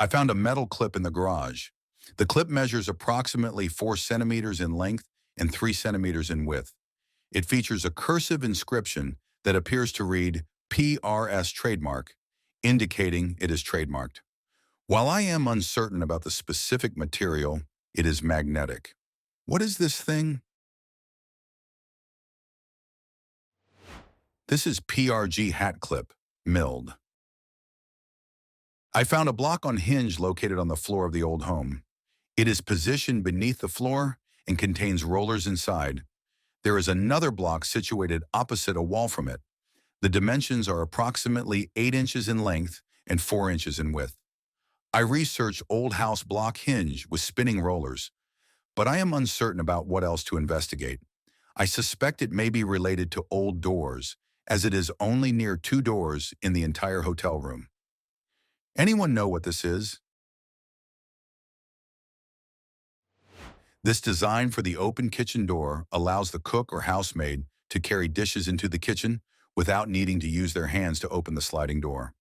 I found a metal clip in the garage. The clip measures approximately 4 centimeters in length and 3 centimeters in width. It features a cursive inscription that appears to read PRS trademark, indicating it is trademarked. While I am uncertain about the specific material, it is magnetic. What is this thing? This is PRG hat clip, milled. I found a block-on hinge located on the floor of the old home. It is positioned beneath the floor and contains rollers inside. There is another block situated opposite a wall from it. The dimensions are approximately 8 inches in length and 4 inches in width. I researched old house block hinge with spinning rollers, but I am uncertain about what else to investigate. I suspect it may be related to old doors, as it is only near 2 doors in the entire hotel room. Anyone know what this is? This design for the open kitchen door allows the cook or housemaid to carry dishes into the kitchen without needing to use their hands to open the sliding door.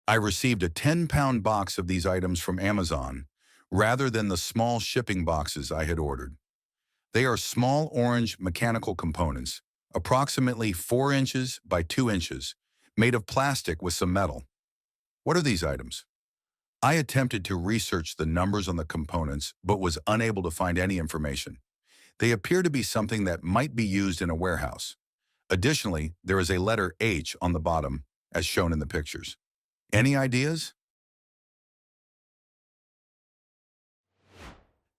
I received a 10-pound box of these items from Amazon, rather than the small shipping boxes I had ordered. They are small orange mechanical components, approximately 4 inches by 2 inches, made of plastic with some metal. What are these items? I attempted to research the numbers on the components, but was unable to find any information. They appear to be something that might be used in a warehouse. Additionally, there is a letter H on the bottom, as shown in the pictures. Any ideas?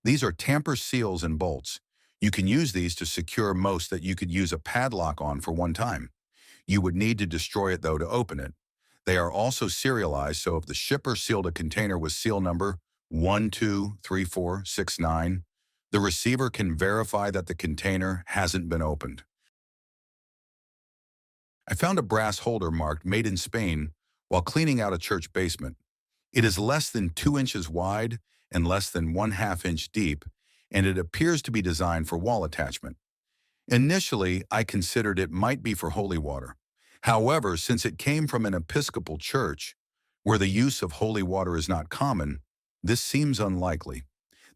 These are tamper seals and bolts. You can use these to secure most that you could use a padlock on for one time. You would need to destroy it, though, to open it. They are also serialized, so if the shipper sealed a container with seal number 123469, the receiver can verify that the container hasn't been opened. I found a brass holder marked "Made in Spain" while cleaning out a church basement. It is less than 2 inches wide and less than 1/2 inch deep, and it appears to be designed for wall attachment. Initially, I considered it might be for holy water. However, since it came from an Episcopal church, where the use of holy water is not common, this seems unlikely.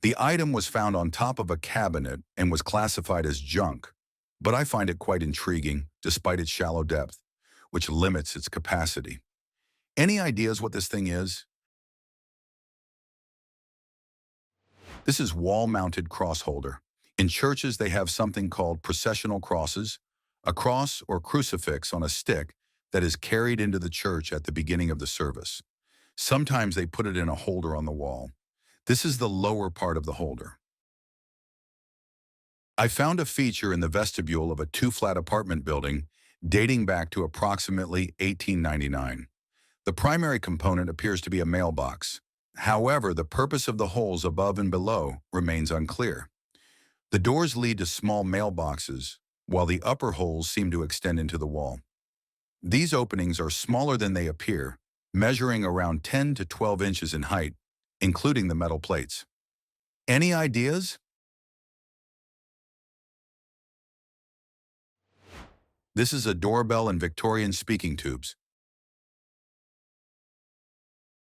The item was found on top of a cabinet and was classified as junk, but I find it quite intriguing despite its shallow depth, which limits its capacity. Any ideas what this thing is? This is wall-mounted cross holder. In churches, they have something called processional crosses, a cross or crucifix on a stick that is carried into the church at the beginning of the service. Sometimes they put it in a holder on the wall. This is the lower part of the holder. I found a feature in the vestibule of a 2-flat apartment building dating back to approximately 1899. The primary component appears to be a mailbox. However, the purpose of the holes above and below remains unclear. The doors lead to small mailboxes, while the upper holes seem to extend into the wall. These openings are smaller than they appear, measuring around 10 to 12 inches in height, including the metal plates. Any ideas? This is a doorbell and Victorian speaking tubes.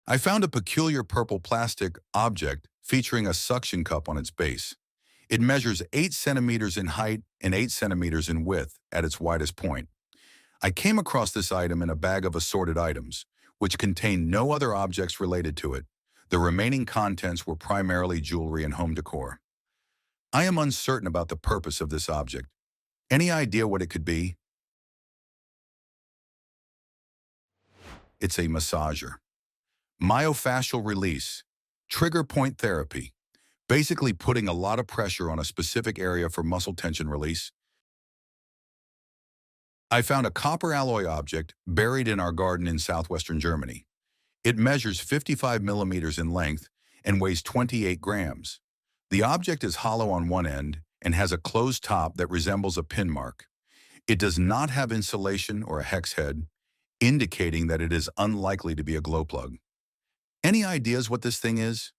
I found a peculiar purple plastic object featuring a suction cup on its base. It measures 8 centimeters in height and 8 centimeters in width at its widest point. I came across this item in a bag of assorted items, which contained no other objects related to it. The remaining contents were primarily jewelry and home decor. I am uncertain about the purpose of this object. Any idea what it could be? It's a massager. Myofascial release, trigger point therapy, basically putting a lot of pressure on a specific area for muscle tension release. I found a copper alloy object buried in our garden in southwestern Germany. It measures 55 millimeters in length and weighs 28 grams. The object is hollow on one end and has a closed top that resembles a pin mark. It does not have insulation or a hex head, indicating that it is unlikely to be a glow plug. Any ideas what this thing is?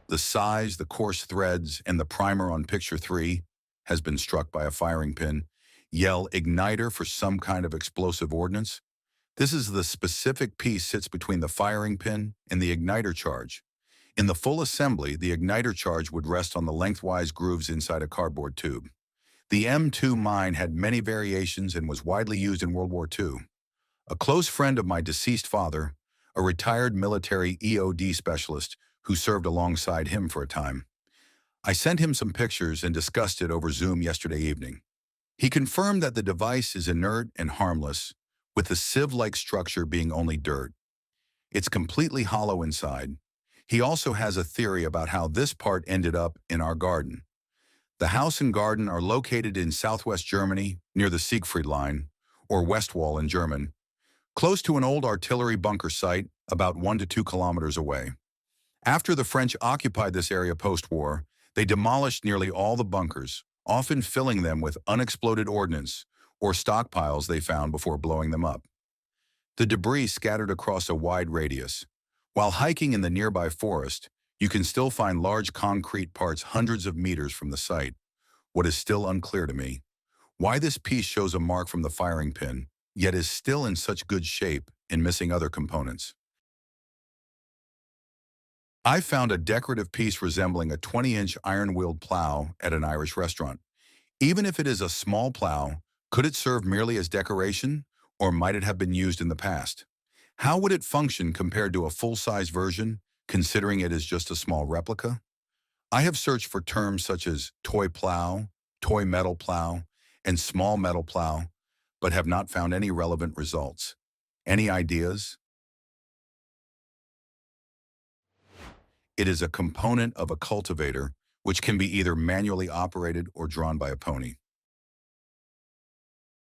The size, the coarse threads, and the primer on picture 3 has been struck by a firing pin. Yell igniter for some kind of explosive ordnance. This is the specific piece sits between the firing pin and the igniter charge. In the full assembly, the igniter charge would rest on the lengthwise grooves inside a cardboard tube. The M2 mine had many variations and was widely used in World War II. A close friend of my deceased father, a retired military EOD specialist who served alongside him for a time. I sent him some pictures and discussed it over Zoom yesterday evening. He confirmed that the device is inert and harmless, with the sieve-like structure being only dirt. It's completely hollow inside. He also has a theory about how this part ended up in our garden. The house and garden are located in southwest Germany, near the Siegfried Line, or Westwall in German, close to an old artillery bunker site about 1 to 2 kilometers away. After the French occupied this area post-war, they demolished nearly all the bunkers, often filling them with unexploded ordnance or stockpiles they found before blowing them up. The debris scattered across a wide radius. While hiking in the nearby forest, you can still find large concrete parts hundreds of meters from the site. What is still unclear to me, why this piece shows a mark from the firing pin, yet is still in such good shape and missing other components. I found a decorative piece resembling a 20-inch iron-wheeled plow at an Irish restaurant. Even if it is a small plow, could it serve merely as decoration, or might it have been used in the past? How would it function compared to a full-size version, considering it is just a small replica? I have searched for terms such as toy plow, toy metal plow, and small metal plow, but have not found any relevant results. Any ideas? It is a component of a cultivator, which can be either manually operated or drawn by a pony.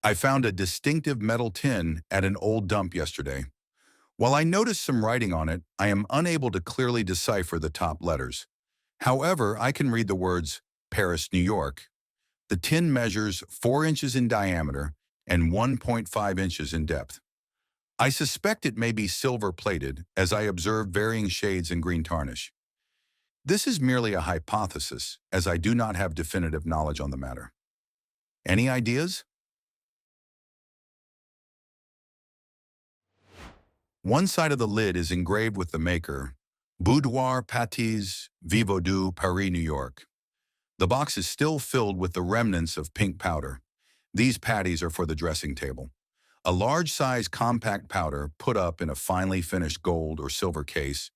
I found a distinctive metal tin at an old dump yesterday. While I noticed some writing on it, I am unable to clearly decipher the top letters. However, I can read the words Paris, New York. The tin measures 4 inches in diameter and 1.5 inches in depth. I suspect it may be silver-plated, as I observed varying shades in green tarnish. This is merely a hypothesis, as I do not have definitive knowledge on the matter. Any ideas? One side of the lid is engraved with the maker, Boudoir Pâtisserie Vivaudou, Paris, New York. The box is still filled with the remnants of pink powder. These patties are for the dressing table. A large-size compact powder put up in a finely finished gold or silver case